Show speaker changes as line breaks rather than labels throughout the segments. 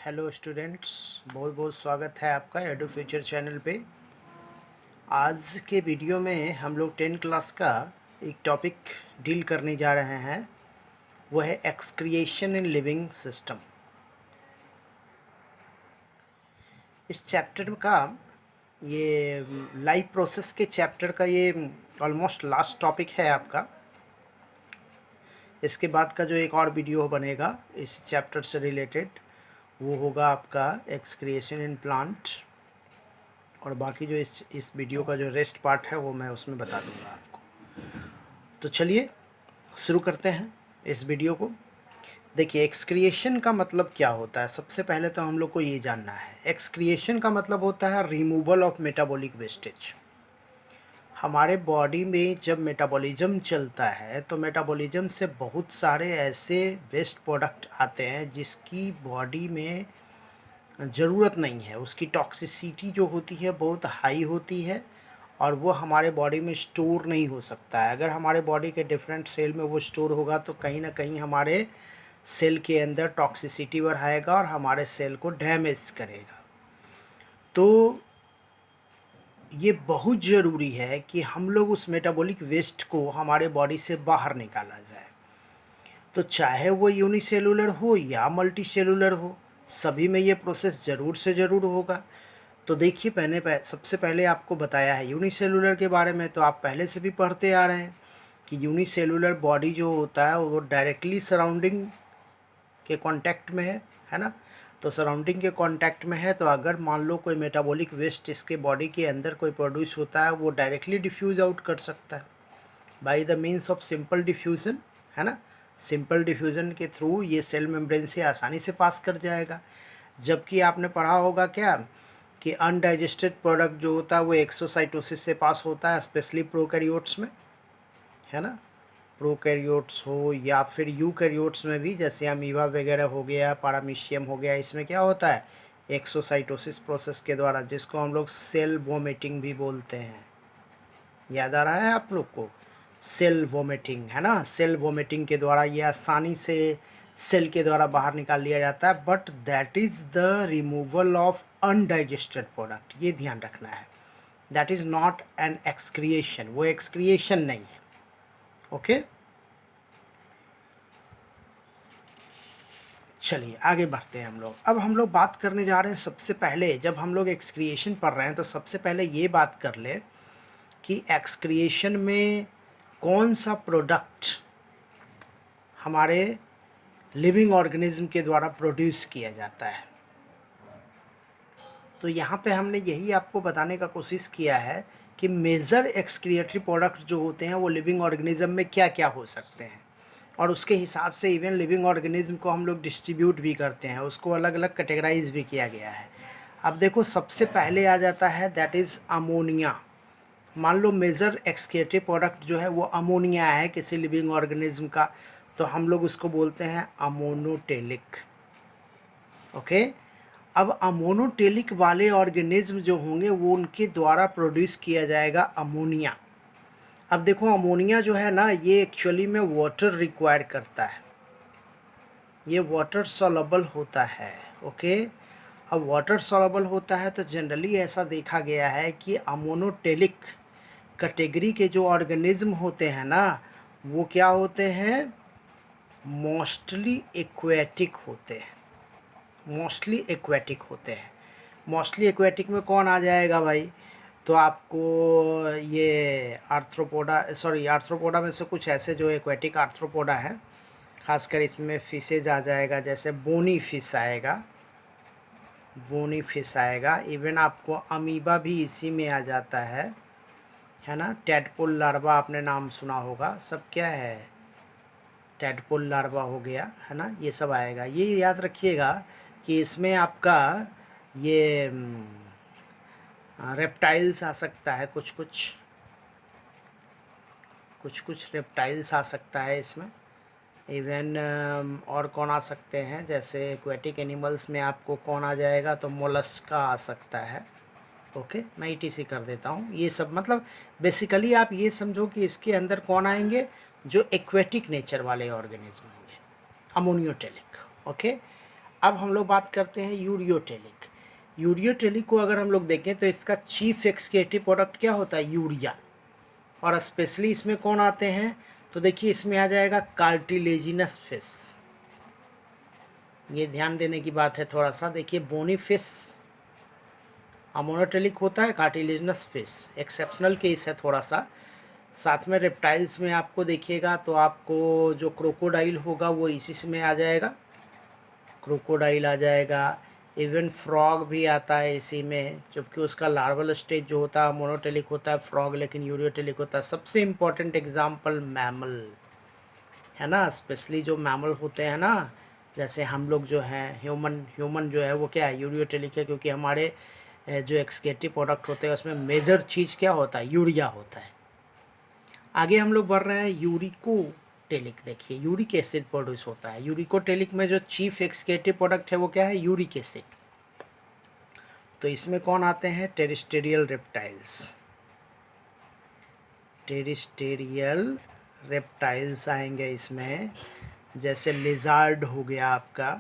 Hello students, बहुत बहुत स्वागत है आपका एडू फ्यूचर चैनल पे। आज के वीडियो में हम लोग 10 क्लास का एक टॉपिक डील करने जा रहे हैं। वो है एक्सक्रिएशन इन लिविंग सिस्टम। इस चैप्टर का ये लाइफ प्रोसेस के चैप्टर का ये ऑलमोस्ट लास्ट टॉपिक है आपका। इसके बाद का जो एक और वीडियो बनेगा इस चैप्टर से रिलेटेड, वो होगा आपका एक्सक्रिएशन इन प्लांट, और बाकी जो इस वीडियो का जो रेस्ट पार्ट है वो मैं उसमें बता दूंगा आपको। तो चलिए शुरू करते हैं इस वीडियो को। देखिए, एक्सक्रिएशन का मतलब क्या होता है। सबसे पहले तो हम लोग को ये जानना है, एक्सक्रिएशन का मतलब होता है रिमूवल ऑफ मेटाबॉलिक वेस्टेज। हमारे बॉडी में जब मेटाबॉलिज्म चलता है तो मेटाबॉलिज्म से बहुत सारे ऐसे वेस्ट प्रोडक्ट आते हैं जिसकी बॉडी में ज़रूरत नहीं है। उसकी टॉक्सिसिटी जो होती है बहुत हाई होती है और वो हमारे बॉडी में स्टोर नहीं हो सकता है। अगर हमारे बॉडी के डिफरेंट सेल में वो स्टोर होगा तो कहीं ना कहीं हमारे सेल के अंदर टॉक्सिसिटी बढ़ाएगा और हमारे सेल को डैमेज करेगा। तो ये बहुत ज़रूरी है कि हम लोग उस मेटाबॉलिक वेस्ट को हमारे बॉडी से बाहर निकाला जाए। तो चाहे वो यूनिसेलुलर हो या मल्टी सेलुलर हो, सभी में ये प्रोसेस ज़रूर से ज़रूर होगा। तो देखिए, सबसे पहले आपको बताया है यूनिसेलुलर के बारे में, तो आप पहले से भी पढ़ते आ रहे हैं कि यूनिसेलुलर बॉडी जो होता है वो डायरेक्टली सराउंडिंग के कांटेक्ट में है ना। तो सराउंडिंग के कांटेक्ट में है, तो अगर मान लो कोई मेटाबॉलिक वेस्ट इसके बॉडी के अंदर कोई प्रोड्यूस होता है, वो डायरेक्टली डिफ्यूज़ आउट कर सकता है by the means of simple diffusion, है ना। सिंपल डिफ्यूज़न के थ्रू ये सेल मेम्ब्रेन से आसानी से पास कर जाएगा। जबकि आपने पढ़ा होगा क्या कि अनडाइजेस्टेड प्रोडक्ट जो होता है वो एक्सोसाइटोसिस से पास होता है, स्पेशली प्रोकैरियोट्स में, है ना। प्रोकैरियोट्स हो या फिर यूकैरियोट्स में भी, जैसे अमीबा वगैरह हो गया, पारामीशियम हो गया, इसमें क्या होता है एक्सोसाइटोसिस प्रोसेस के द्वारा, जिसको हम लोग सेल वोमिटिंग भी बोलते हैं। याद आ रहा है आप लोग को? सेल वोमिटिंग, है ना। सेल वोमिटिंग के द्वारा ये आसानी से सेल के द्वारा बाहर निकाल लिया जाता है, but that is the removal of undigested product. ये ध्यान रखना है, that is not an excretion, वो एक्सक्रिएशन नहीं है। ओके, चलिए आगे बढ़ते हैं हम लोग। अब हम लोग बात करने जा रहे हैं, सबसे पहले जब हम लोग एक्सक्रिएशन पढ़ रहे हैं तो सबसे पहले ये बात कर ले कि एक्सक्रिएशन में कौन सा प्रोडक्ट हमारे लिविंग ऑर्गेनिज्म के द्वारा प्रोड्यूस किया जाता है। तो यहाँ पे हमने यही आपको बताने का कोशिश किया है कि मेजर एक्सक्रिएटरी प्रोडक्ट जो होते हैं वो लिविंग ऑर्गेनिज्म में क्या क्या हो सकते हैं, और उसके हिसाब से इवन लिविंग ऑर्गेनिज्म को हम लोग डिस्ट्रीब्यूट भी करते हैं, उसको अलग अलग कैटेगराइज भी किया गया है। अब देखो, सबसे पहले आ जाता है दैट इज़ अमोनिया। मान लो मेजर एक्सक्रिएटरी प्रोडक्ट जो है वो अमोनिया है किसी लिविंग ऑर्गेनिज्म का, तो हम लोग उसको बोलते हैं अमोनोटेलिक। ओके, अब अमोनोटेलिक वाले ऑर्गेनिज्म जो होंगे वो उनके द्वारा प्रोड्यूस किया जाएगा अमोनिया। अब देखो, अमोनिया जो है ना, ये एक्चुअली में वाटर रिक्वायर करता है, ये वाटर सॉल्युबल होता है। ओके, अब वाटर सॉल्युबल होता है तो जनरली ऐसा देखा गया है कि अमोनोटेलिक कैटेगरी के जो ऑर्गेनिज्म होते हैं ना, वो क्या होते हैं, मोस्टली एक्वेटिक होते हैं। मोस्टली एक्वेटिक होते हैं। मोस्टली एक्वेटिक में कौन आ जाएगा भाई? तो आपको ये आर्थ्रोपोडा में से कुछ ऐसे जो एक्वेटिक आर्थ्रोपोडा हैं, खासकर इसमें फिशेज आ जाएगा, जैसे बोनी फिश आएगा, बोनी फिश आएगा। इवन आपको अमीबा भी इसी में आ जाता है ना। टेडपोल लार्वा आपने नाम सुना होगा, सब क्या है, टेडपोल लार्वा हो गया, है ना। ये सब आएगा। ये याद रखिएगा कि इसमें आपका ये रेप्टाइल्स आ सकता है, कुछ कुछ रेप्टाइल्स आ सकता है इसमें। इवन और कौन आ सकते हैं, जैसे एक्वेटिक एनिमल्स में आपको कौन आ जाएगा, तो मोलस्का आ सकता है। ओके, मैं ईटीसी कर देता हूँ। ये सब मतलब बेसिकली आप ये समझो कि इसके अंदर कौन आएंगे, जो एक्वेटिक नेचर वाले ऑर्गेनिज्म होंगे, अमोनियोटेलिक। ओके, अब हम लोग बात करते हैं यूरियोटेलिक। यूरियोटेलिक को अगर हम लोग देखें तो इसका चीफ एक्सक्रीटिव प्रोडक्ट क्या होता है, यूरिया। और स्पेशली इसमें कौन आते हैं, तो देखिए इसमें आ जाएगा कार्टिलेजिनस फिश। ये ध्यान देने की बात है थोड़ा सा। देखिए बोनी फिश अमोनोटेलिक होता है, कार्टिलेजिनस फिश एक्सेप्शनल केस है थोड़ा सा। साथ में रेप्टाइल्स में आपको देखिएगा तो आपको जो क्रोकोडाइल होगा वो इसी में आ जाएगा, क्रोकोडाइल आ जाएगा। इवन फ्रॉग भी आता है इसी में, जबकि उसका लार्वल स्टेज जो होता है मोनोटेलिक होता है फ्रॉग, लेकिन यूरियोटेलिक होता है। सबसे इम्पॉर्टेंट एग्जाम्पल मैमल है ना, स्पेशली जो मैमल होते हैं ना, जैसे हम लोग जो हैं ह्यूमन जो है वो क्या है, यूरियोटेलिक है, क्योंकि हमारे जो एक्सक्रीटिव प्रोडक्ट होते हैं उसमें मेजर चीज़ क्या होता है, यूरिया होता है। आगे हम लोग बढ़ रहे हैं यूरिकोटेलिक। देखिए यूरिक एसिड प्रोड्यूस होता है। यूरिकोटेलिक में जो चीफ एक्सक्रीटिव प्रोडक्ट है वो क्या है, यूरिक एसिड। तो इसमें कौन आते हैं, टेरिस्टेरियल रेप्टाइल्स। टेरिस्टेरियल रेप्टाइल्स आएंगे इसमें, जैसे लिजार्ड हो गया आपका।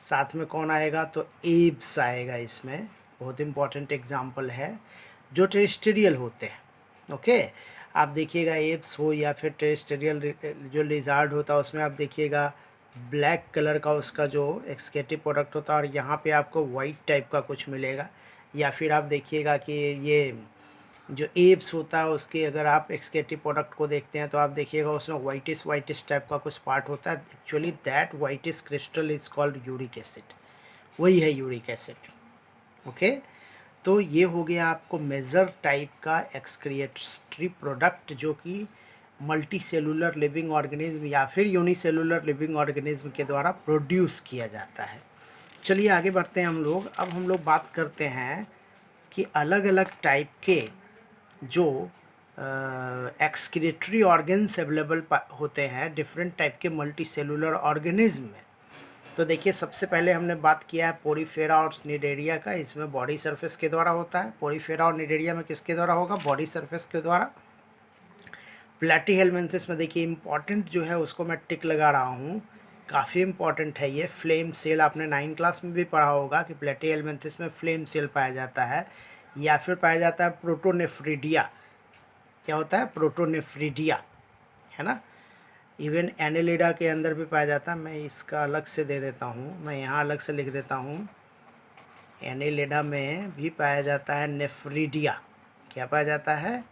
साथ में कौन आएगा, तो एब्स आएगा इसमें, बहुत इंपॉर्टेंट एग्जाम्पल है जो टेरिस्टेरियल होते हैं। ओके, आप देखिएगा एप्स हो या फिर टेरिस्टेरियल जो लिजार्ड होता है उसमें आप देखिएगा ब्लैक कलर का उसका जो एक्सक्रीटिव प्रोडक्ट होता है, और यहाँ पे आपको वाइट टाइप का कुछ मिलेगा। या फिर आप देखिएगा कि ये जो एप्स होता है उसके अगर आप एक्सक्रीटिव प्रोडक्ट को देखते हैं तो आप देखिएगा उसमें वाइटिस टाइप का कुछ पार्ट होता है। Actually that white is crystal is called uric acid, वही है यूरिक एसिड। ओके, तो ये हो गया आपको मेजर टाइप का एक्सक्रिएटरी प्रोडक्ट जो कि मल्टी सेलुलर लिविंग ऑर्गेनिज्म या फिर यूनिसेलुलर लिविंग ऑर्गेनिज्म के द्वारा प्रोड्यूस किया जाता है। चलिए आगे बढ़ते हैं हम लोग। अब हम लोग बात करते हैं कि अलग अलग टाइप के जो एक्सक्रीटरी ऑर्गन्स अवेलेबल होते हैं डिफरेंट टाइप के मल्टी सेलुलर ऑर्गेनिज्म में। तो देखिए सबसे पहले हमने बात किया है पोरीफेरा और निडेरिया का। इसमें बॉडी सरफेस के द्वारा होता है। पोरीफेरा और निडेरिया में किसके द्वारा होगा, बॉडी सरफेस के द्वारा। प्लैटीहेल्मिन्थेस में देखिए इंपॉर्टेंट जो है उसको मैं टिक लगा रहा हूँ, काफ़ी इंपॉर्टेंट है ये। फ्लेम सेल आपने 9 क्लास में भी पढ़ा होगा कि प्लैटीहेल्मिन्थेस में फ्लेम सेल पाया जाता है, या फिर पाया जाता है प्रोटोनेफ्रिडिया। क्या होता है, प्रोटोनेफ्रिडिया, है ना। इवन एनेलिडा के अंदर भी पाया जाता है। मैं इसका अलग से दे देता हूँ, मैं यहाँ अलग से लिख देता हूँ। एनेलिडा में भी पाया जाता है नेफ्रिडिया। क्या पाया जाता है,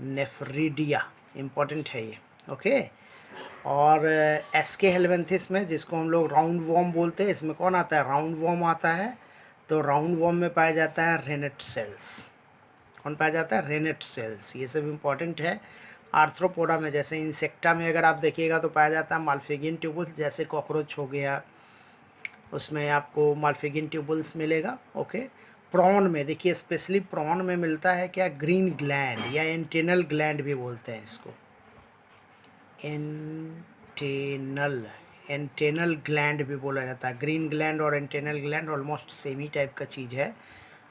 नेफ्रिडिया, इम्पॉर्टेंट है ये। ओके, और एसके हेलवेंथिस में जिसको हम लोग राउंड वॉर्म बोलते हैं, इसमें कौन आता है, राउंड वॉर्म आता है। तो राउंड वॉर्म में पाया जाता है रेनेट सेल्स। कौन पाया जाता है, रेनेट सेल्स। ये सब इम्पॉर्टेंट है। आर्थ्रोपोडा में जैसे इंसेक्टा में अगर आप देखिएगा तो पाया जाता है माल्फिगिन ट्यूबल्स, जैसे कॉकरोच हो गया उसमें आपको माल्फिगिन ट्यूबल्स मिलेगा। ओके, प्रॉन में देखिए स्पेशली प्रॉन में मिलता है क्या, ग्रीन ग्लैंड या एंटेनल ग्लैंड भी बोलते हैं इसको, एंटेनल ग्लैंड भी बोला जाता है। ग्रीन ग्लैंड और एंटेनल ग्लैंड ऑलमोस्ट सेम ही टाइप का चीज़ है।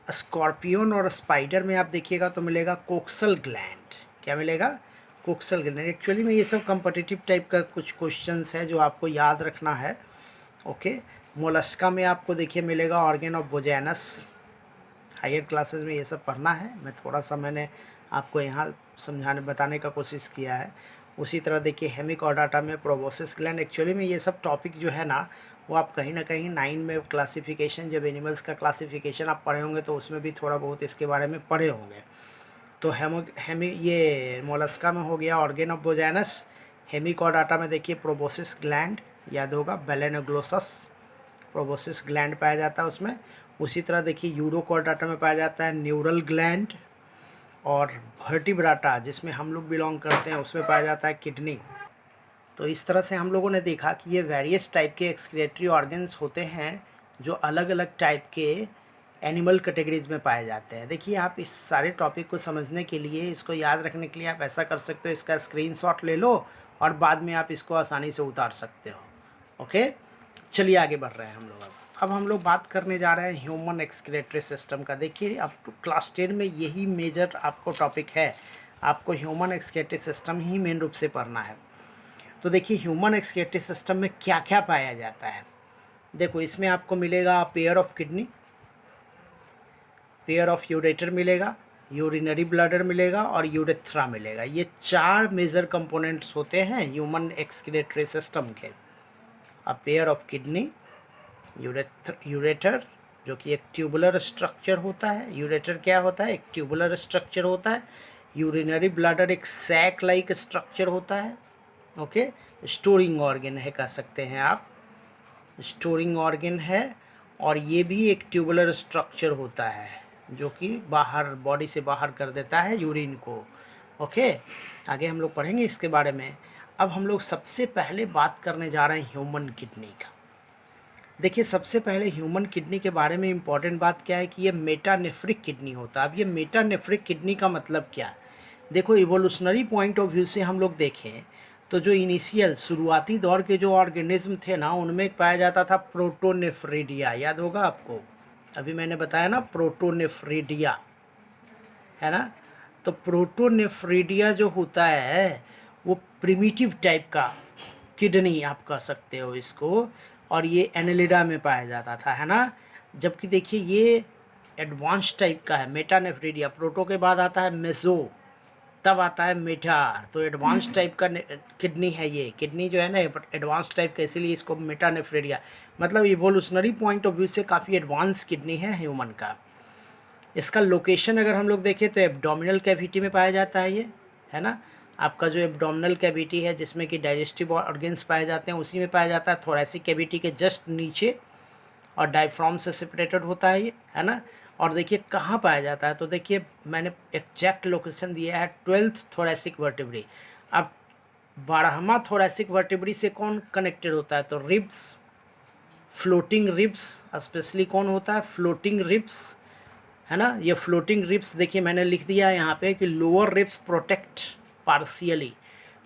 स्कॉर्पियन और स्पाइडर में आप देखिएगा तो मिलेगा कोक्सल ग्लैंड। क्या मिलेगा, कोक्सल ग्लैंड। एक्चुअली में ये सब कम्पिटिटिव टाइप का कुछ क्वेश्चंस है जो आपको याद रखना है। ओके, मोलस्का में आपको देखिए मिलेगा ऑर्गन ऑफ बोजेनस। हायर क्लासेस में ये सब पढ़ना है, मैं थोड़ा सा मैंने आपको यहाँ समझाने बताने का कोशिश किया है। उसी तरह देखिए हेमिकॉर्डाटा में प्रोबोसिस ग्लैंड। एक्चुअली में ये सब टॉपिक जो है ना वो आप कहीं ना कहीं 9 में क्लासिफिकेशन, जब एनिमल्स का क्लासिफिकेशन आप पढ़े होंगे तो उसमें भी थोड़ा बहुत इसके बारे में पढ़े होंगे। तो ये मोलस्का में हो गया ऑर्गन ऑफ बोजेनस। हेमिकॉर्डाटा में देखिए प्रोबोसिस ग्लैंड, याद होगा बेलेनोग्लोसस, प्रोबोसिस ग्लैंड पाया जाता है उसमें। उसी तरह देखिए यूरोकॉर्डाटा में पाया जाता है न्यूरल ग्लैंड, और वर्टिब्राटा जिसमें हम लोग बिलोंग करते हैं उसमें पाया जाता है किडनी। तो इस तरह से हम लोगों ने देखा कि ये वेरियस टाइप के एक्सक्रीटरी ऑर्गन्स होते हैं जो अलग अलग टाइप के एनिमल कैटेगरीज में पाए जाते हैं। देखिए आप इस सारे टॉपिक को समझने के लिए, इसको याद रखने के लिए आप ऐसा कर सकते हो, इसका स्क्रीनशॉट ले लो और बाद में आप इसको आसानी से उतार सकते हो। ओके, चलिए आगे बढ़ रहे हैं हम लोग। अब हम लोग बात करने जा रहे हैं ह्यूमन एक्सक्रीटरी सिस्टम का। देखिए अब तो क्लास 10 में यही मेजर आपको टॉपिक है, आपको ह्यूमन एक्सक्रीटरी सिस्टम ही मेन रूप से पढ़ना है। तो देखिए ह्यूमन एक्सक्रीटरी सिस्टम में क्या क्या पाया जाता है। देखो इसमें आपको मिलेगा pair of kidney, pair of ureter मिलेगा, यूरिनरी ब्लैडर मिलेगा और यूरेथ्रा मिलेगा। ये 4 मेजर कंपोनेंट्स होते हैं ह्यूमन एक्सक्रीटरी सिस्टम के। A pair of kidney, ureter जो कि एक ट्यूबुलर स्ट्रक्चर होता है। यूरेटर क्या होता है? एक ट्यूबुलर स्ट्रक्चर होता है। यूरिनरी ब्लैडर एक सैक लाइक स्ट्रक्चर होता है। ओके, स्टोरिंग ऑर्गन है, कह सकते हैं आप, स्टोरिंग ऑर्गन है। और ये भी एक ट्यूबुलर स्ट्रक्चर होता है जो कि बाहर, बॉडी से बाहर कर देता है यूरिन को। ओके, आगे हम लोग पढ़ेंगे इसके बारे में। अब हम लोग सबसे पहले बात करने जा रहे हैं ह्यूमन किडनी का। देखिए सबसे पहले ह्यूमन किडनी के बारे में इम्पॉर्टेंट बात क्या है कि ये मेटानेफ्रिक किडनी होता है। अब ये मेटानेफ्रिक किडनी का मतलब क्या है? देखो इवोल्यूशनरी पॉइंट ऑफ व्यू से हम लोग देखें तो जो इनिशियल शुरुआती दौर के जो ऑर्गेनिज्म थे ना, उनमें पाया जाता था प्रोटोनेफ्रिडिया। याद होगा आपको, अभी मैंने बताया ना प्रोटोनेफ्रिडिया, है ना। तो प्रोटोनेफ्रिडिया जो होता है वो प्रिमिटिव टाइप का किडनी आप कह सकते हो इसको, और ये एनेलिडा में पाया जाता था, है ना। जबकि देखिए ये एडवांस टाइप का है मेटानेफ्रिडिया। प्रोटो के बाद आता है मेसो, तब आता है मेटा। तो एडवांस टाइप का किडनी है ये। किडनी जो है ना एडवांस टाइप का, इसीलिए इसको मेटानेफ्रिडिया, मतलब इवोल्यूशनरी पॉइंट ऑफ व्यू से काफ़ी एडवांस किडनी है ह्यूमन का। इसका लोकेशन अगर हम लोग देखें तो एब्डोमिनल कैविटी में पाया जाता है ये, है ना। आपका जो एब्डोमिनल कैविटी है जिसमें कि डाइजेस्टिव ऑर्गन्स पाए जाते हैं, उसी में पाया जाता है। थोरैसिक कैविटी के जस्ट नीचे, और डायफ्राम से सेपरेटेड होता है ये, है ना। और देखिए कहाँ पाया जाता है, तो देखिए मैंने एग्जैक्ट लोकेशन दिया है 12th थोरैसिक वर्टिब्री। अब 12वां थोरैसिक वर्टिब्री से कौन कनेक्टेड होता है? तो रिब्स, फ्लोटिंग रिब्स स्पेशली कौन होता है? फ्लोटिंग रिब्स, है ना। ये फ्लोटिंग रिब्स देखिए मैंने लिख दिया है यहाँ पे कि lower ribs protect partially.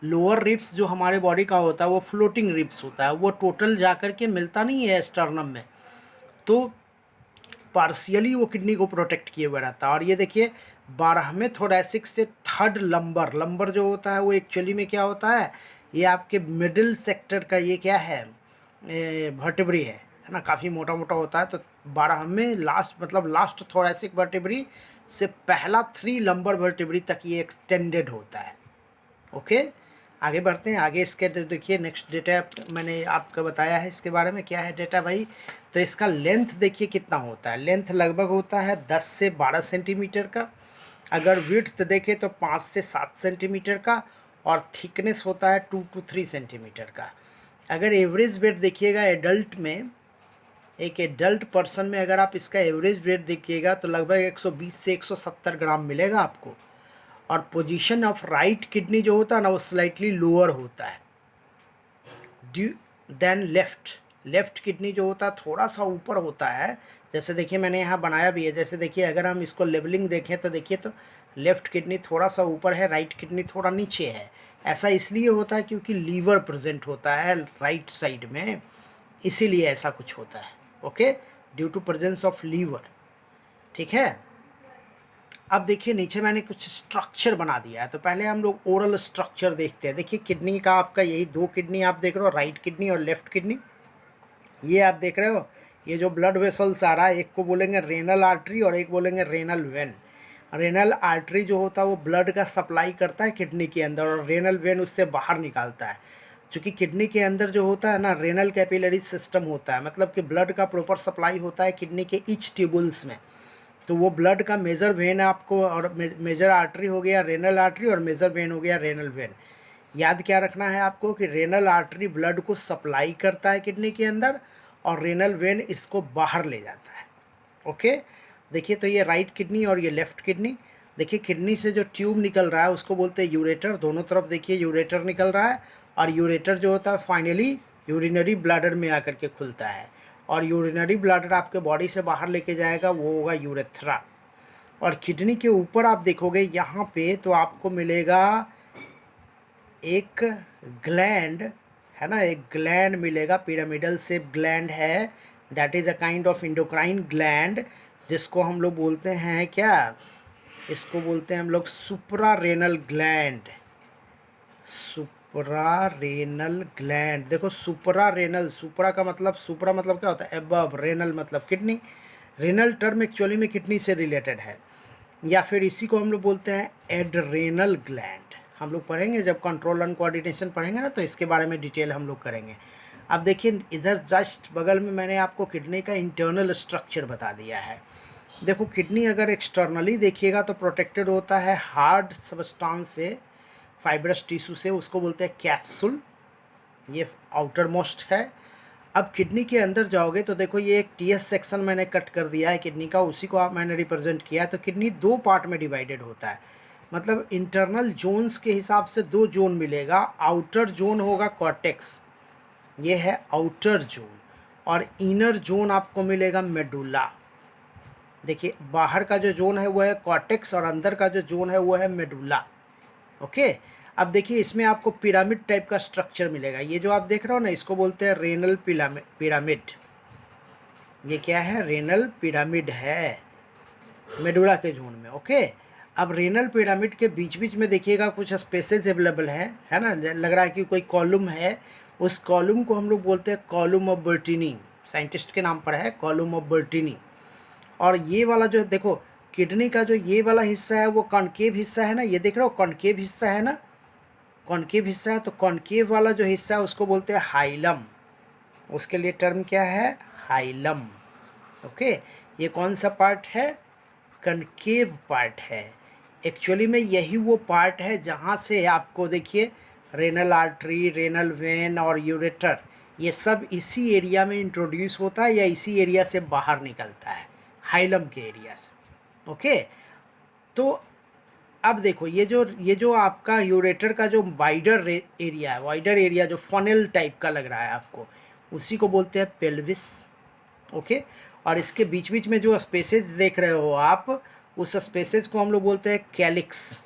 Lower ribs जो हमारे बॉडी का होता है वो फ्लोटिंग रिब्स होता है, वो टोटल जा कर के मिलता नहीं है स्टर्नम में, तो पार्शियली वो किडनी को प्रोटेक्ट किए हुए रहता है। और ये देखिए 12वें थोरैसिक से 3rd लंबर, लंबर जो होता है वो एक्चुअली में क्या होता है? ये आपके मिडिल सेक्टर का ये क्या है? वर्टिब्री है ना, काफ़ी मोटा मोटा होता है। तो 12वें लास्ट, मतलब लास्ट थोरैसिक वर्टिब्री से पहला 3 लंबर वर्टिब्री तक ये एक्सटेंडेड होता है। ओके, आगे बढ़ते हैं। आगे इसके देखिए नेक्स्ट डेटा मैंने आपको बताया है इसके बारे में। क्या है डेटा भाई? तो इसका लेंथ देखिए कितना होता है। लेंथ लगभग होता है 10 से 12 सेंटीमीटर का। अगर विड्थ देखें तो 5 से 7 सेंटीमीटर का, और थिकनेस होता है 2 to 3 सेंटीमीटर का। अगर एवरेज वेट देखिएगा एडल्ट में, एक एडल्ट पर्सन में अगर आप इसका एवरेज वेट देखिएगा तो लगभग 120 से 170 ग्राम मिलेगा आपको। और पोजीशन ऑफ राइट किडनी जो होता है ना वो स्लाइटली लोअर होता है due than left. Left kidney जो होता है थोड़ा सा ऊपर होता है। जैसे देखिए मैंने यहाँ बनाया भी है, जैसे देखिए अगर हम इसको लेवलिंग देखें तो देखिए तो लेफ्ट किडनी थोड़ा सा ऊपर है, राइट किडनी थोड़ा नीचे है। ऐसा इसलिए होता है क्योंकि लीवर प्रेजेंट होता है राइट साइड में, इसीलिए ऐसा कुछ होता है। Okay, due to presence of liver, ठीक है। अब देखिए नीचे मैंने कुछ स्ट्रक्चर बना दिया है। तो पहले हम लोग ओरल स्ट्रक्चर देखते हैं। देखिए किडनी का आपका यही 2 किडनी आप देख रहे हो, राइट किडनी और लेफ्ट किडनी। ये आप देख रहे हो, ये जो ब्लड वेसल्स आ रहा है, एक को बोलेंगे रेनल आर्टरी और एक बोलेंगे रेनल वेन। रेनल आर्टरी जो होता है वो ब्लड का सप्लाई करता है किडनी के अंदर, और रेनल वेन उससे बाहर निकालता है। क्योंकि किडनी के अंदर जो होता है ना रेनल कैपिलरी सिस्टम होता है, मतलब कि ब्लड का प्रॉपर सप्लाई होता है किडनी के ईच ट्यूबुल्स में। तो वो ब्लड का मेजर वेन आपको, और मेजर आर्टरी हो गया रेनल आर्टरी, और मेजर वेन हो गया रेनल वेन। याद क्या रखना है आपको कि रेनल आर्टरी ब्लड को सप्लाई करता है किडनी के अंदर, और रेनल वेन इसको बाहर ले जाता है। ओके, देखिए तो ये राइट किडनी और ये लेफ्ट किडनी। देखिए किडनी से जो ट्यूब निकल रहा है उसको बोलते हैं यूरेटर। दोनों तरफ देखिए यूरेटर निकल रहा है, और यूरेटर जो होता है फाइनली यूरिनरी ब्लैडर में आकर के खुलता है, और यूरिनरी ब्लैडर आपके बॉडी से बाहर लेके जाएगा, वो होगा यूरेथ्रा। और किडनी के ऊपर आप देखोगे यहाँ पे तो आपको मिलेगा एक ग्लैंड, है ना, एक ग्लैंड मिलेगा, पिरामिडल शेप ग्लैंड है। That is a kind of endocrine gland, जिसको हम लोग बोलते हैं क्या? इसको बोलते हैं हम लोग सुप्रा रेनल ग्लैंड। सुप्रारेनल ग्लैंड। देखो सुप्रारेनल, सुप्रा का मतलब, सुप्रा मतलब क्या होता है एबव, रेनल मतलब किडनी। रेनल टर्म एक्चुअली में किडनी से रिलेटेड है, या फिर इसी को हम लोग बोलते हैं एड्रेनल ग्लैंड। हम लोग पढ़ेंगे जब कंट्रोल एंड कोऑर्डिनेशन पढ़ेंगे ना, तो इसके बारे में डिटेल हम लोग करेंगे। अब देखिए इधर जस्ट बगल में मैंने आपको किडनी का इंटरनल स्ट्रक्चर बता दिया है। देखो किडनी अगर एक्सटर्नली देखिएगा तो प्रोटेक्टेड होता है हार्ड सबस्टांस से, फाइब्रस टिश्यू से, उसको बोलते हैं कैप्सूल, ये आउटर मोस्ट है। अब किडनी के अंदर जाओगे तो देखो ये एक टीएस सेक्शन मैंने कट कर दिया है किडनी का, उसी को आप मैंने रिप्रेजेंट किया है। तो किडनी दो पार्ट में डिवाइडेड होता है, मतलब इंटरनल जोन्स के हिसाब से दो जोन मिलेगा। आउटर जोन होगा कॉर्टेक्स, ये है आउटर जोन, और इनर जोन आपको मिलेगा मेडुला। देखिए बाहर का जो जोन है वो है कॉर्टेक्स, और अंदर का जो जोन है वो है मेडुला। ओके, अब देखिए इसमें आपको पिरामिड टाइप का स्ट्रक्चर मिलेगा। ये जो आप देख रहे हो ना, इसको बोलते हैं रेनल पिरामिड। ये क्या है, रेनल पिरामिड है मेडुला के जोन में। ओके, अब रेनल पिरामिड के बीच बीच में देखिएगा कुछ स्पेसेस अवेलेबल है ना, लग रहा है कि कोई कॉलम है। उस कॉलम को हम लोग बोलते हैं कॉलम ऑफ बर्टीनी, साइंटिस्ट के नाम पर है कॉलम ऑफ बर्टीनी। और ये वाला जो देखो किडनी का जो ये वाला हिस्सा है वो कॉनकेव हिस्सा है ना, ये देख रहे हो कॉनकेव हिस्सा है ना, कॉनकेव हिस्सा है। तो कॉनकेव वाला जो हिस्सा है उसको बोलते हैं हाइलम, उसके लिए टर्म क्या है, हाइलम। ओके, ये कौन सा पार्ट है, कॉनकेव पार्ट है। एक्चुअली में यही वो पार्ट है जहाँ से आपको देखिए रेनल आर्टरी, रेनल वेन और यूरेटर, ये सब इसी एरिया में इंट्रोड्यूस होता है या इसी एरिया से बाहर निकलता है, हाइलम के एरिया से। ओके, तो अब देखो ये जो आपका यूरेटर का जो वाइडर एरिया है, वाइडर एरिया जो फनल टाइप का लग रहा है आपको, उसी को बोलते हैं पेल्विस। ओके, और इसके बीच बीच में जो स्पेसेस देख रहे हो आप, उस स्पेसेस को हम लोग बोलते हैं कैलिक्स,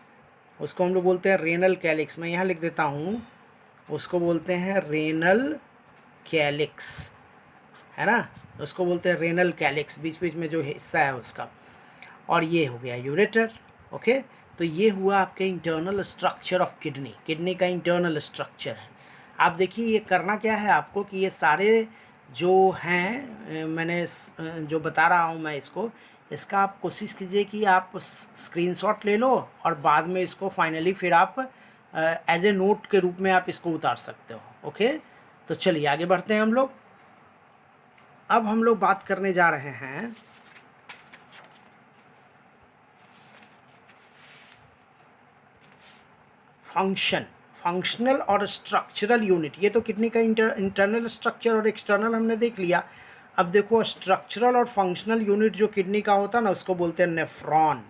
उसको हम लोग बोलते हैं रेनल कैलिक्स। मैं यहाँ लिख देता हूँ, उसको बोलते हैं रेनल कैलिक्स, है ना, उसको बोलते हैं रेनल कैलिक्स, बीच बीच में जो हिस्सा है उसका। और ये हो गया यूरेटर। ओके, तो ये हुआ आपके internal structure of kidney, kidney का इंटरनल स्ट्रक्चर है। आप देखिए ये करना क्या है आपको कि ये सारे जो हैं मैंने जो बता रहा हूँ मैं इसका आप कोशिश कीजिए कि आप स्क्रीनशॉट ले लो, और बाद में इसको फाइनली फिर आप एज ए नोट के रूप में आप इसको उतार सकते हो। ओके, तो चलिए आगे बढ़ते हैं हम लोग। अब हम लोग बात करने जा रहे हैं फंक्शनल और स्ट्रक्चरल यूनिट। ये तो किडनी का इंटरनल स्ट्रक्चर और एक्सटर्नल हमने देख लिया। अब देखो स्ट्रक्चरल और फंक्शनल यूनिट जो किडनी का होता है ना, उसको बोलते हैं नेफ्रॉन।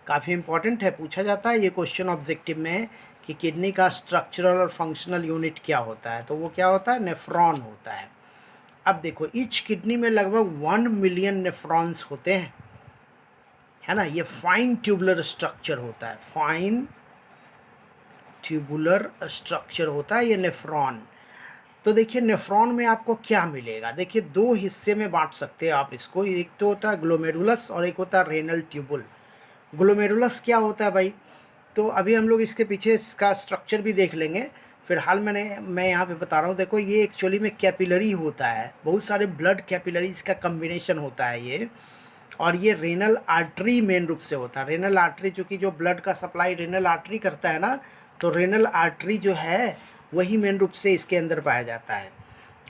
काफ़ी इंपॉर्टेंट है, पूछा जाता है ये क्वेश्चन ऑब्जेक्टिव में कि किडनी का स्ट्रक्चरल और फंक्शनल यूनिट क्या होता है, तो वो क्या होता है, नेफ्रॉन होता है। अब देखो ईच किडनी में लगभग 1 मिलियन नेफ्रॉन्स होते हैं, है ना। ये फाइन ट्यूबुलर स्ट्रक्चर होता है, फाइन ट्यूबुलर स्ट्रक्चर होता है ये नेफ्रॉन। तो देखिए नेफ्रॉन में आपको क्या मिलेगा, देखिए दो हिस्से में बांट सकते हैं आप इसको, एक तो होता है ग्लोमेरुलस और एक होता है रेनल ट्यूबुल। ग्लोमेरुलस क्या होता है भाई, तो अभी हम लोग इसके पीछे इसका स्ट्रक्चर भी देख लेंगे, फिलहाल मैं यहाँ पे बता रहा हूँ। देखो ये एक्चुअली में कैपिलरी होता है, बहुत सारे ब्लड कैपिलरीज का कम्बिनेशन होता है ये, और ये रेनल आर्टरी मेन रूप से होता है। रेनल आर्टरी चूँकि जो ब्लड का सप्लाई रेनल आर्टरी करता है ना, तो रेनल आर्टरी जो है वही मेन रूप से इसके अंदर पाया जाता है।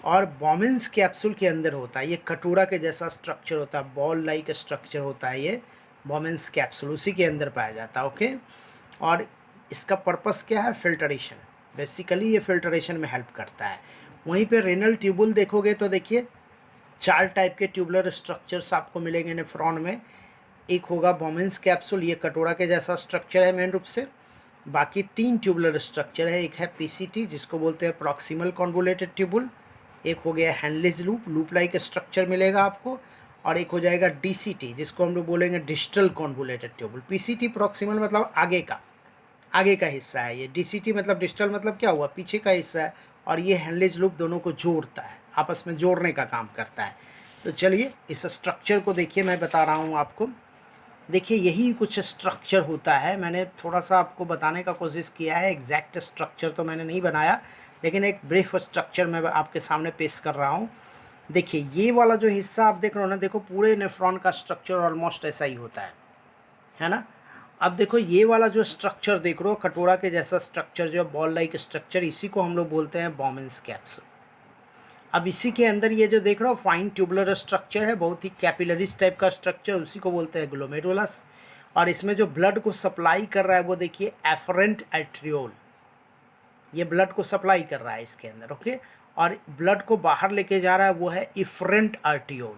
और बॉमेंस कैप्सूल के अंदर होता है, ये कटोरा के जैसा स्ट्रक्चर होता है, बॉल लाइक स्ट्रक्चर होता है ये बॉमेंस कैप्सूल, उसी के अंदर पाया जाता है। ओके, और इसका पर्पस क्या है, फिल्टरेशन, बेसिकली ये फिल्टरेशन में हेल्प करता है। वहीं पे रेनल ट्यूबुल देखोगे तो देखिए 4 टाइप के ट्यूबुलर स्ट्रक्चर्स आपको मिलेंगे नेफ्रॉन में। एक होगा बॉमेंस कैप्सूल, ये कटोरा के जैसा स्ट्रक्चर है मेन रूप से। बाकी 3 ट्यूबुलर स्ट्रक्चर है, एक है पीसीटी जिसको बोलते हैं प्रॉक्सिमल कॉन्वोलेटेड ट्यूबुल, एक हो गया हैंडलिज लूप लाइक स्ट्रक्चर मिलेगा आपको, और एक हो जाएगा डीसीटी जिसको हम लोग बोलेंगे distal convoluted tubule. PCT proximal मतलब आगे का हिस्सा है, ये डीसीटी मतलब डिस्टल मतलब क्या हुआ, पीछे का हिस्सा है, और ये हैंडलिज लूप दोनों को जोड़ता है, आपस में जोड़ने का काम करता है। तो चलिए इस स्ट्रक्चर को देखिए, मैं बता रहा हूँ आपको। देखिए यही कुछ स्ट्रक्चर होता है। मैंने थोड़ा सा आपको बताने का कोशिश किया है, एग्जैक्ट स्ट्रक्चर तो मैंने नहीं बनाया, लेकिन एक ब्रीफ स्ट्रक्चर मैं आपके सामने पेश कर रहा हूँ। देखिए ये वाला जो हिस्सा आप देख रहे हो ना, देखो पूरे नेफ्रॉन का स्ट्रक्चर ऑलमोस्ट ऐसा ही होता है ना। अब देखो ये वाला जो स्ट्रक्चर देख रहे हो, कटोरा के जैसा स्ट्रक्चर जो है, बॉल लाइक स्ट्रक्चर, इसी को हम लोग बोलते हैं बॉमेंस कैप्सूल। अब इसी के अंदर ये जो देख रहे हो फाइन ट्यूबुलर स्ट्रक्चर है, बहुत ही कैपिलरीज टाइप का स्ट्रक्चर, उसी को बोलते हैं ग्लोमेरुलस। और इसमें जो ब्लड को सप्लाई कर रहा है वो देखिए एफरेंट आर्टरियोल, ये ब्लड को सप्लाई कर रहा है इसके अंदर, ओके। और ब्लड को बाहर लेके जा रहा है वो है इफरेंट आर्टियोल,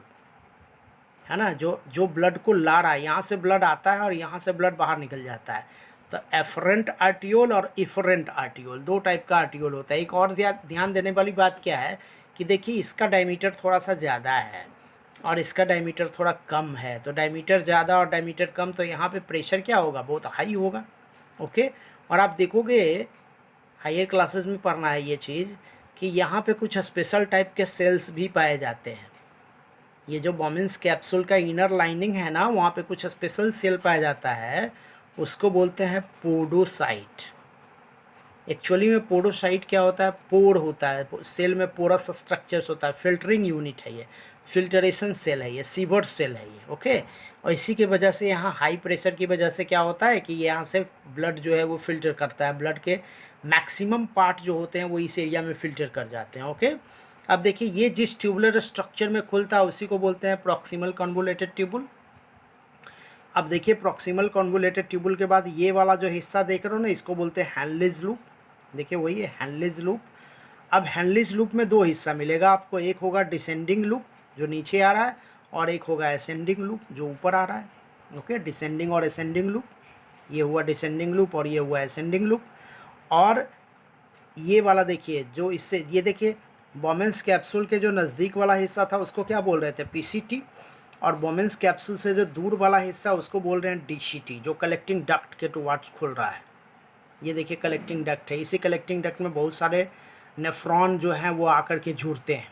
है ना, जो जो ब्लड को ला रहा है, यहाँ से ब्लड आता है और यहाँ से ब्लड बाहर निकल जाता है। तो एफरेंट आर्टियोल और इफरेंट आर्टियोल, दो टाइप का आर्टियोल होता है। एक और ध्यान देने वाली बात क्या है कि देखिए इसका डायमीटर थोड़ा सा ज़्यादा है और इसका डायमीटर थोड़ा कम है। तो डायमीटर ज़्यादा और डायमीटर कम, तो यहाँ पे प्रेशर क्या होगा, बहुत हाई होगा, ओके। और आप देखोगे हायर क्लासेस में पढ़ना है ये चीज़ कि यहाँ पे कुछ स्पेशल टाइप के सेल्स भी पाए जाते हैं। ये जो बॉमेंस कैप्सूल का इनर लाइनिंग है ना, वहाँ पे कुछ स्पेशल सेल पाया जाता है, उसको बोलते हैं पोडोसाइट। एक्चुअली में पोडोसाइट क्या होता है, पोर होता है, सेल में पोरस स्ट्रक्चर्स होता है, फिल्टरिंग यूनिट है ये, फिल्टरेशन सेल है ये, सीवर्ट सेल है ये, ओके। और इसी की वजह से यहाँ हाई प्रेशर की वजह से क्या होता है कि यहाँ से ब्लड जो है वो फिल्टर करता है, ब्लड के मैक्सिमम पार्ट जो होते हैं वो इस एरिया में फिल्टर कर जाते हैं, ओके। अब देखिए ये जिस ट्यूबुलर स्ट्रक्चर में खुलता है उसी को बोलते हैं प्रॉक्सिमल कन्वोल्यूटेड ट्यूबुल। अब देखिए प्रॉक्सिमल कन्वोल्यूटेड ट्यूबुल के बाद ये वाला जो हिस्सा देख रहे हो ना, इसको बोलते हैं हैनलिज लूप। देखिए वही है हैनलिज लूप। अब हैनलिज लूप में दो हिस्सा मिलेगा आपको, एक होगा डिसेंडिंग लूप जो नीचे आ रहा है, और एक होगा असेंडिंग लूप जो ऊपर आ रहा है, ओके। डिसेंडिंग और असेंडिंग लूप, ये हुआ डिसेंडिंग लूप और ये हुआ असेंडिंग लूप। और ये वाला देखिए जो इससे, ये देखिए बॉमेंस कैप्सूल के जो नज़दीक वाला हिस्सा था उसको क्या बोल रहे थे, पीसीटी। और बॉमेंस कैप्सूल से जो दूर वाला हिस्सा उसको बोल रहे हैं डीसीटी, जो कलेक्टिंग डक्ट के टुवार्ड्स खुल रहा है। ये देखिए कलेक्टिंग डक्ट है, इसी कलेक्टिंग डक्ट में बहुत सारे नेफ्रॉन जो हैं वो आकर के जुड़ते हैं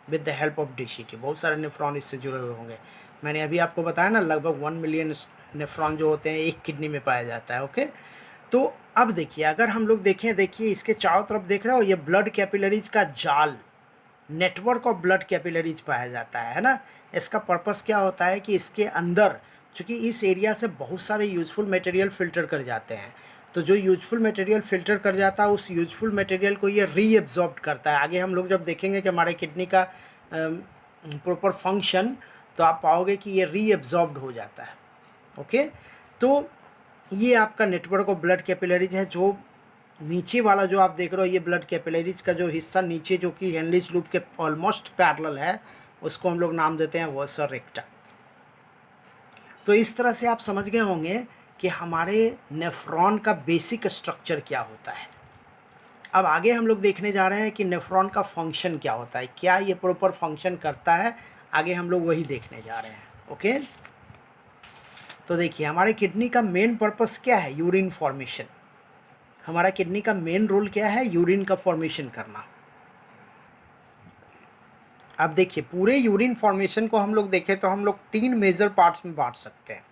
with the help of DCT. बहुत सारे नेफ्रॉन इससे जुड़े हुए होंगे। मैंने अभी आपको बताया ना लगभग 1 मिलियन नेफ्रॉन जो होते हैं एक किडनी में पाया जाता है, ओके। तो अब देखिए अगर हम लोग देखें, देखिए इसके चारों तरफ देख रहे हो ये ब्लड कैपिलरीज का जाल, नेटवर्क ऑफ ब्लड कैपिलरीज पाया जाता है ना। इसका पर्पस क्या होता है कि इसके अंदर, चूँकि इस एरिया से बहुत सारे यूजफुल मटेरियल फ़िल्टर कर जाते हैं, तो जो यूजफुल मटेरियल फ़िल्टर कर जाता है उस यूजफुल मटेरियल को ये रीएब्जॉर्ब करता है। आगे हम लोग जब देखेंगे कि हमारे किडनी का प्रॉपर फंक्शन, तो आप पाओगे कि ये रीएब्जॉर्ब्ड हो जाता है, ओके। तो ये आपका नेटवर्क ऑफ ब्लड कैपिलरीज है। जो नीचे वाला जो आप देख रहे हो ये ब्लड कैपिलरीज का जो हिस्सा नीचे जो कि हेनलिज लूप के ऑलमोस्ट पैरेलल है, उसको हम लोग नाम देते हैं वर्सा रेक्टा। तो इस तरह से आप समझ गए होंगे कि हमारे नेफ्रॉन का बेसिक स्ट्रक्चर क्या होता है। अब आगे हम लोग देखने जा रहे हैं कि नेफ्रॉन का फंक्शन क्या होता है, क्या ये प्रॉपर फंक्शन करता है, आगे हम लोग वही देखने जा रहे हैं, ओके। तो देखिए हमारे किडनी का मेन पर्पस क्या है, यूरिन फॉर्मेशन। हमारा किडनी का मेन रोल क्या है, यूरिन का फॉर्मेशन करना। अब देखिए पूरे यूरिन फॉर्मेशन को हम लोग देखें तो हम लोग 3 मेजर पार्ट्स में बांट सकते हैं।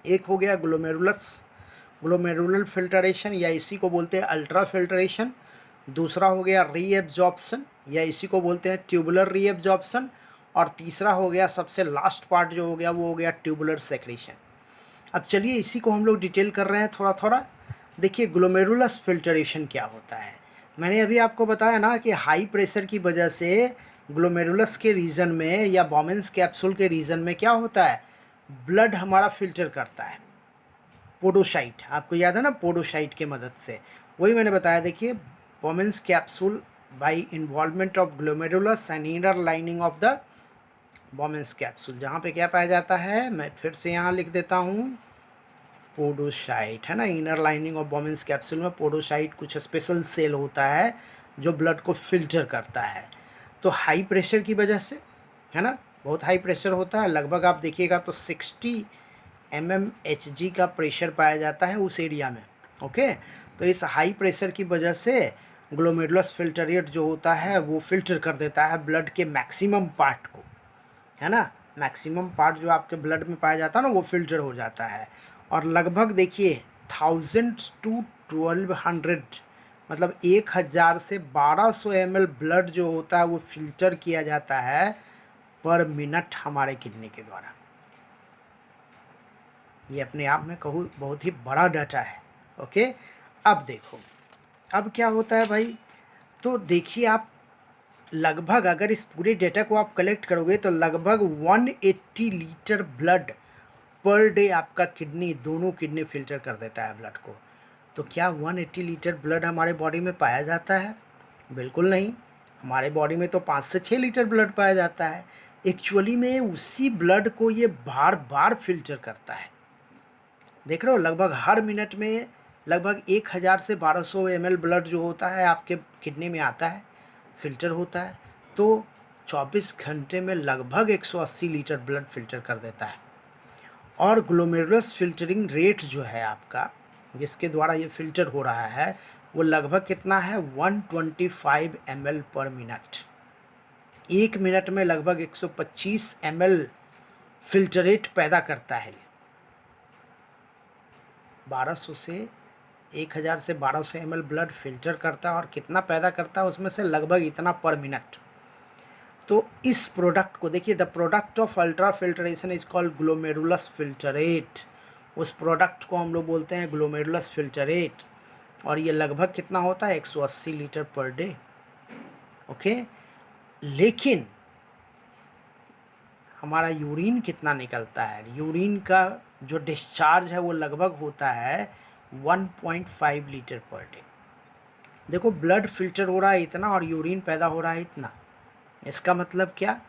एक हो गया ग्लोमेरुलस, ग्लोमेरुलर फिल्टरेशन या इसी को बोलते हैं अल्ट्रा फिल्टरेशन। दूसरा हो गया रीएब्जॉर्प्शन या इसी को बोलते हैं ट्यूबुलर रीएब्जॉर्प्शन। और तीसरा हो गया सबसे लास्ट पार्ट जो हो गया वो हो गया ट्यूबुलर सेक्रेशन। अब चलिए इसी को हम लोग डिटेल कर रहे हैं थोड़ा थोड़ा। देखिए ग्लोमेरुलस फिल्टरेशन क्या होता है। मैंने अभी आपको बताया ना कि हाई प्रेशर की वजह से ग्लोमेरुलस के रीजन में या बॉमेंस कैप्सूल के रीजन में क्या होता है, ब्लड हमारा फिल्टर करता है पोडोसाइट। आपको याद है ना, पोडोसाइट के मदद से। वही मैंने बताया, देखिए Bowman's capsule by involvement of glomerulus and inner lining of the Bowman's capsule, जहाँ पे क्या पाया जाता है, मैं फिर से यहाँ लिख देता हूँ पोडोसाइट, है ना। Inner lining of Bowman's capsule में पोडोसाइट कुछ स्पेशल सेल होता है जो ब्लड को फिल्टर करता है। तो हाई प्रेशर की वजह से, है ना, बहुत हाई प्रेशर होता है, लगभग आप देखिएगा तो 60 mmHg का प्रेशर पाया जाता है उस एरिया में, ओके। तो इस हाई प्रेशर की वजह से ग्लोमेरुलस फिल्टरेट जो होता है वो फिल्टर कर देता है ब्लड के मैक्सिमम पार्ट को, है ना। मैक्सिमम पार्ट जो आपके ब्लड में पाया जाता है ना वो फिल्टर हो जाता है। और लगभग देखिए 1000 to 1200, मतलब 1000 से 1200 ml ब्लड जो होता है वो फिल्टर किया जाता है पर मिनट हमारे किडनी के द्वारा। ये अपने आप में कहूँ बहुत ही बड़ा डाटा है। ओके, अब देखो अब क्या होता है भाई, तो देखिए आप लगभग अगर इस पूरे डेटा को आप कलेक्ट करोगे तो लगभग 180 लीटर ब्लड पर डे आपका किडनी, दोनों किडनी फिल्टर कर देता है ब्लड को। तो क्या 180 लीटर ब्लड हमारे बॉडी में पाया जाता है? बिल्कुल नहीं। हमारे बॉडी में तो 5 से 6 लीटर ब्लड पाया जाता है। एक्चुअली में उसी ब्लड को ये बार बार फिल्टर करता है। देख रहे हो, लगभग हर मिनट में लगभग 1000 से 1200 ml ब्लड जो होता है आपके किडनी में आता है, फिल्टर होता है। तो 24 घंटे में लगभग 180 लीटर ब्लड फिल्टर कर देता है। और ग्लोमेरुलस फिल्टरिंग रेट जो है आपका, जिसके द्वारा ये फिल्टर हो रहा है, वो लगभग कितना है 125 ml पर मिनट। एक मिनट में लगभग 125 ml फिल्टरेट पैदा करता है। 1200 से 1000 से 1200 ml ब्लड फिल्टर करता है और कितना पैदा करता है उसमें से लगभग इतना पर मिनट। तो इस प्रोडक्ट को देखिए, the product of ultra filtration is called glomerulus filtrate. उस प्रोडक्ट को हम लोग बोलते हैं ग्लोमेरुलस फिल्टरेट। और ये लगभग कितना होता है 180 लीटर पर डे। ओके, लेकिन हमारा यूरिन कितना निकलता है? यूरिन का जो डिस्चार्ज है वो लगभग होता है 1.5 लीटर पर डे। देखो ब्लड फिल्टर हो रहा है इतना और यूरिन पैदा हो रहा है इतना। इसका मतलब क्या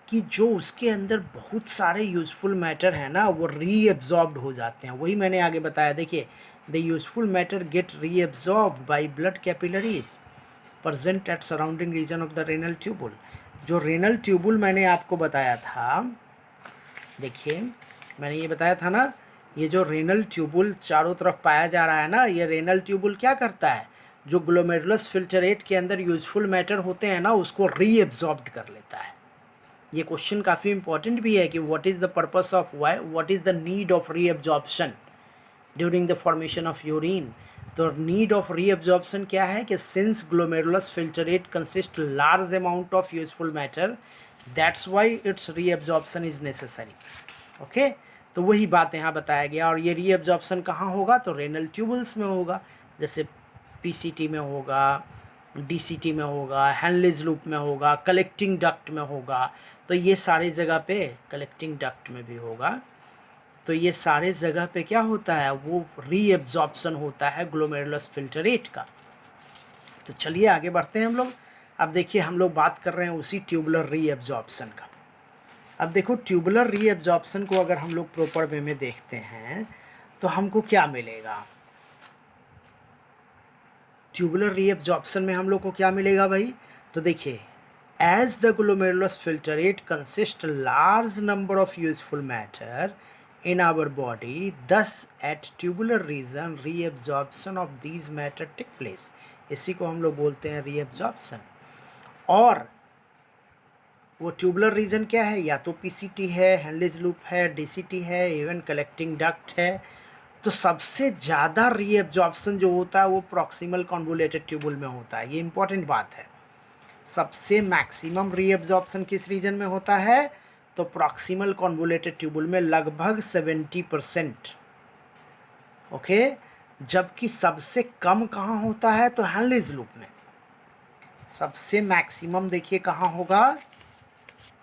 कि जो उसके अंदर बहुत सारे यूज़फुल मैटर है ना वो रीएब्जॉर्ब्ड हो जाते हैं। वही मैंने आगे बताया, देखिए the useful matter get reabsorbed by blood capillaries present at surrounding region of the renal tubule. जो रेनल ट्यूबुल मैंने आपको बताया था, देखिए मैंने ये बताया था ना, ये जो रेनल ट्यूबुल चारों तरफ पाया जा रहा है ना, ये रेनल ट्यूबुल क्या करता है, जो ग्लोमेरुलस फिल्टरेट के अंदर यूज़फुल मैटर होते हैं ना उसको रीएब्जॉर्ब्ड कर लेता है। ये क्वेश्चन काफ़ी इंपॉर्टेंट भी है कि what is the purpose of why, what is the need of reabsorption during the formation of urine. तो नीड ऑफ रीएब्जॉर्प्शन क्या है कि since glomerulus filtrate consist large amount of useful matter, that's why its reabsorption is necessary. Okay, तो वही बात यहाँ बताया गया। और ये रीएब्जॉर्प्शन कहाँ होगा, तो रेनल ट्यूबल्स में होगा, जैसे पीसीटी में होगा, डीसीटी में होगा, हैनलेज लूप में होगा, कलेक्टिंग डक्ट में होगा। तो ये सारे जगह पे, कलेक्टिंग डक्ट में भी होगा, तो ये सारे जगह पे क्या होता है, वो रीएब्जॉर्प्शन होता है ग्लोमेरुलस फिल्टरेट का। तो चलिए आगे बढ़ते हैं हम लोग। अब देखिए हम लोग बात कर रहे हैं उसी ट्यूबुलर रीएब्जॉर्प्शन का। अब देखो ट्यूबुलर रीएब्जॉर्प्शन को अगर हम लोग प्रॉपर वे में देखते हैं तो हमको क्या मिलेगा। ट्यूबुलर रीएब्जॉर्प्शन में हम लोग को क्या मिलेगा भाई, तो देखिए as the glomerulus filtrate consists large number of useful matter in our body, thus at tubular region reabsorption of these matter take place। इसी को हम लोग बोलते हैं reabsorption। और वो ट्यूबुलर रीजन क्या है, या तो पीसीटी है, हैनलेज लूप है, डीसीटी है, इवन कलेक्टिंग डक्ट है। तो सबसे ज़्यादा रीएब्जॉर्प्शन जो होता है वो प्रॉक्सिमल कॉन्वोल्यूटेड ट्यूबुल में होता है। ये इंपॉर्टेंट बात है। सबसे मैक्सिमम रीएब्जॉर्प्शन किस रीजन में होता है, तो प्रॉक्सिमल कॉन्वोल्यूटेड ट्यूबुल में लगभग 70%। ओके, जबकि सबसे कम कहाँ होता है, तो हैनलेज लूप में। सबसे मैक्सिमम देखिए कहाँ होगा,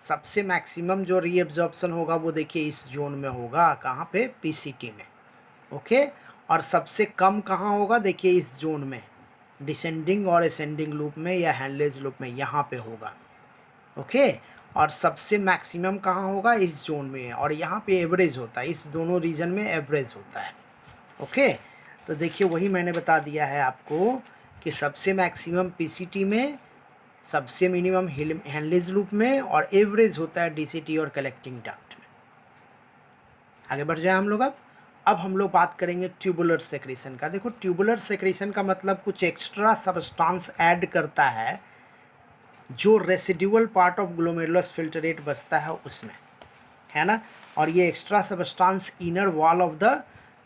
सबसे मैक्सिमम जो रीएब्जॉर्प्शन होगा वो देखिए इस जोन में होगा, कहाँ पे, पीसीटी में। ओके, और सबसे कम कहाँ होगा, देखिए इस जोन में, डिसेंडिंग और असेंडिंग लूप में या हैनलेज लूप में, यहाँ पे होगा। ओके, और सबसे मैक्सिमम कहाँ होगा, इस जोन में, और यहाँ पे एवरेज होता है, इस दोनों रीजन में एवरेज होता है। ओके, तो देखिए वही मैंने बता दिया है आपको कि सबसे मैक्सिमम पीसीटी में, सबसे मिनिमम हैनलेज लूप में, और एवरेज होता है डीसीटी और कलेक्टिंग डक्ट में। आगे बढ़ जाए हम लोग। अब हम लोग बात करेंगे ट्यूबुलर सेक्रेशन का। देखो ट्यूबुलर सेक्रेशन का मतलब कुछ एक्स्ट्रा सब्सटेंस ऐड करता है जो residual part of glomerulus filtrate बचता है उसमें। है ना। और ये extra substance inner wall of the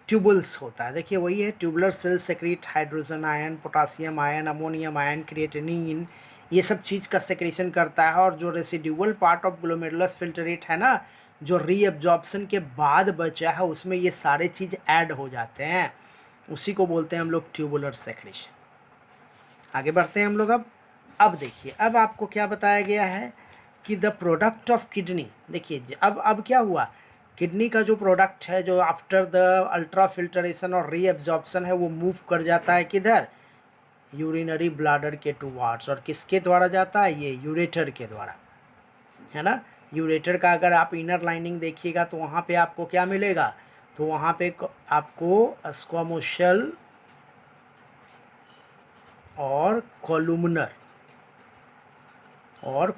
tubules होता है। देखिए वही है, tubular cell secrete hydrogen ion, potassium ion, ammonium ion, creatinine, ये सब चीज़ का सेक्रेशन करता है। और जो residual part of glomerulus filtrate है ना, जो रीअब्जॉर्प्शन के बाद बचा है, उसमें ये सारे चीज़ ऐड हो जाते हैं, उसी को बोलते हैं हम लोग ट्यूबुलर सेक्रेशन। आगे बढ़ते हैं हम लोग। अब देखिए, अब आपको क्या बताया गया है कि द प्रोडक्ट ऑफ किडनी। देखिए अब क्या हुआ, किडनी का जो प्रोडक्ट है, जो आफ्टर द अल्ट्रा फिल्टरेशन और रीअब्जॉर्प्शन है, वो मूव कर जाता है किधर, यूरिनरी ब्लैडर के टुवार्ड्स। और किसके द्वारा जाता है, ये यूरेटर के द्वारा, है ना। यूरेटर का अगर आप इनर लाइनिंग देखिएगा तो वहाँ पे आपको क्या मिलेगा, तो वहाँ पे आपको स्क्वामोशल और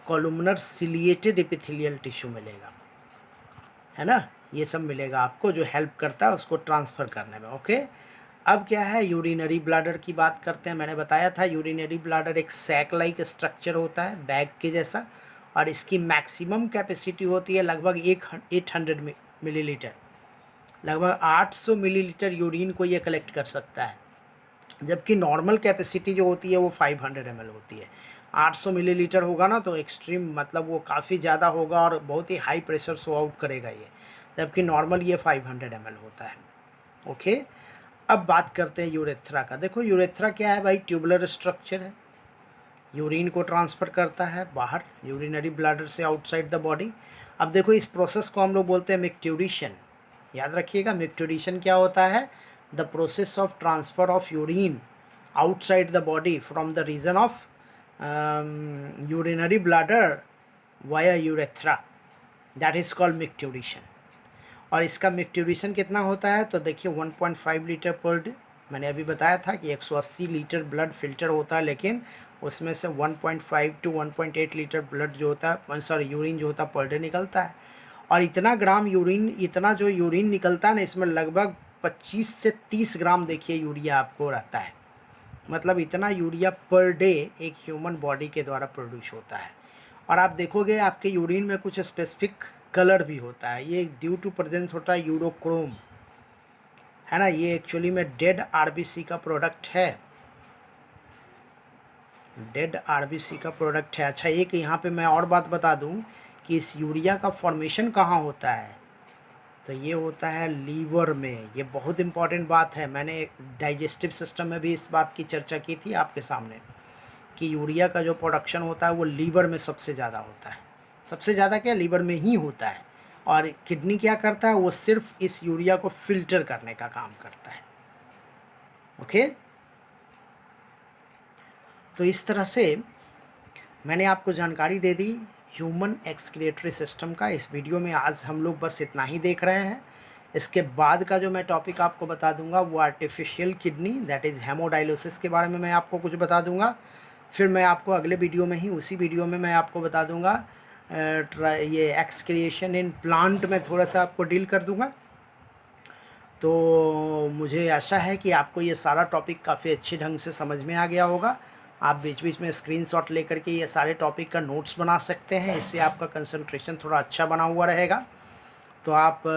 कॉलुमनर सिलिएटेड एपिथेलियल टिश्यू मिलेगा, है ना। ये सब मिलेगा आपको, जो हेल्प करता है उसको ट्रांसफ़र करने में। ओके, अब क्या है, यूरिनरी ब्लैडर की बात करते हैं। मैंने बताया था यूरिनरी ब्लैडर एक सैक लाइक स्ट्रक्चर होता है, बैग के जैसा, और इसकी मैक्सिमम कैपेसिटी होती है लगभग 800 मिलीलीटर। लगभग 800 मिलीलीटर यूरिन को ये कलेक्ट कर सकता है, जबकि नॉर्मल कैपेसिटी जो होती है वो 500 ml होती है। 800 मिलीलीटर होगा ना तो एक्सट्रीम, मतलब वो काफ़ी ज़्यादा होगा और बहुत ही हाई प्रेशर शो आउट करेगा ये, जबकि नॉर्मल ये 500 ml होता है। ओके, अब बात करते हैं यूरेथ्रा का। देखो यूरेथ्रा क्या है भाई, ट्यूबुलर स्ट्रक्चर है, यूरिन को ट्रांसफ़र करता है बाहर यूरिनरी ब्लैडर से आउटसाइड द बॉडी। अब देखो इस प्रोसेस को हम लोग बोलते हैं मिक्ट्यूरेशन। याद रखिएगा, मिक्ट्यूरेशन क्या होता है, the process of transfer of urine outside the body from the region of urinary bladder via urethra, that is called micturition. और इसका मिक्ट्यूरेशन कितना होता है, तो देखिए 1.5 लीटर पर डे। मैंने अभी बताया था कि 180 लीटर ब्लड फिल्टर होता है, लेकिन उसमें से 1.5 टू 1.8 लीटर ब्लड जो होता है, सॉरी यूरिन जो होता है, पर डे निकलता है। और इतना ग्राम यूरिन, इतना जो यूरिन निकलता है ना, इसमें लगभग 25 से 30 ग्राम देखिए यूरिया आपको रहता है। मतलब इतना यूरिया पर डे एक ह्यूमन बॉडी के द्वारा प्रोड्यूस होता है। और आप देखोगे आपके यूरिन में कुछ स्पेसिफिक कलर भी होता है, ये ड्यू टू प्रेजेंस होता है यूरोक्रोम, है ना। ये एक्चुअली में डेड आरबीसी का प्रोडक्ट है, डेड आरबीसी का प्रोडक्ट है। अच्छा, एक यहाँ पे मैं और बात बता दूँ कि इस यूरिया का फॉर्मेशन कहाँ होता है, तो ये होता है लीवर में। ये बहुत इंपॉर्टेंट बात है, मैंने डाइजेस्टिव सिस्टम में भी इस बात की चर्चा की थी आपके सामने, कि यूरिया का जो प्रोडक्शन होता है वो लीवर में सबसे ज़्यादा होता है। सबसे ज़्यादा क्या, लीवर में ही होता है। और किडनी क्या करता है, वो सिर्फ इस यूरिया को फिल्टर करने का काम करता है। ओके, तो इस तरह से मैंने आपको जानकारी दे दी ह्यूमन एक्सक्रिएटरी सिस्टम का। इस वीडियो में आज हम लोग बस इतना ही देख रहे हैं। इसके बाद का जो मैं टॉपिक आपको बता दूंगा वो artificial kidney, that is hemodialysis के बारे में मैं आपको कुछ बता दूंगा। फिर मैं आपको अगले वीडियो में ही, उसी वीडियो में मैं आपको बता दूंगा ये एक्सक्रिएशन इन प्लांट में थोड़ा सा आपको डील कर दूंगा। तो मुझे आशा है कि आपको ये सारा टॉपिक काफ़ी अच्छे ढंग से समझ में आ गया होगा। आप बीच बीच में स्क्रीनशॉट लेकर के ये सारे टॉपिक का नोट्स बना सकते हैं, इससे आपका कंसंट्रेशन थोड़ा अच्छा बना हुआ रहेगा। तो आप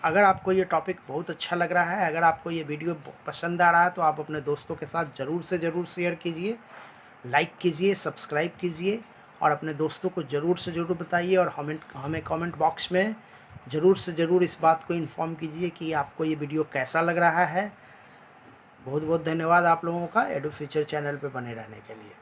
अगर आपको ये टॉपिक बहुत अच्छा लग रहा है, अगर आपको ये वीडियो पसंद आ रहा है, तो आप अपने दोस्तों के साथ ज़रूर से ज़रूर शेयर कीजिए, लाइक कीजिए, सब्सक्राइब कीजिए, और अपने दोस्तों को ज़रूर से ज़रूर बताइए। और हमें कमेंट बॉक्स में ज़रूर से ज़रूर इस बात को इन्फॉर्म कीजिए कि आपको ये वीडियो कैसा लग रहा है। बहुत बहुत धन्यवाद आप लोगों का एडू फ्यूचर चैनल पे बने रहने के लिए।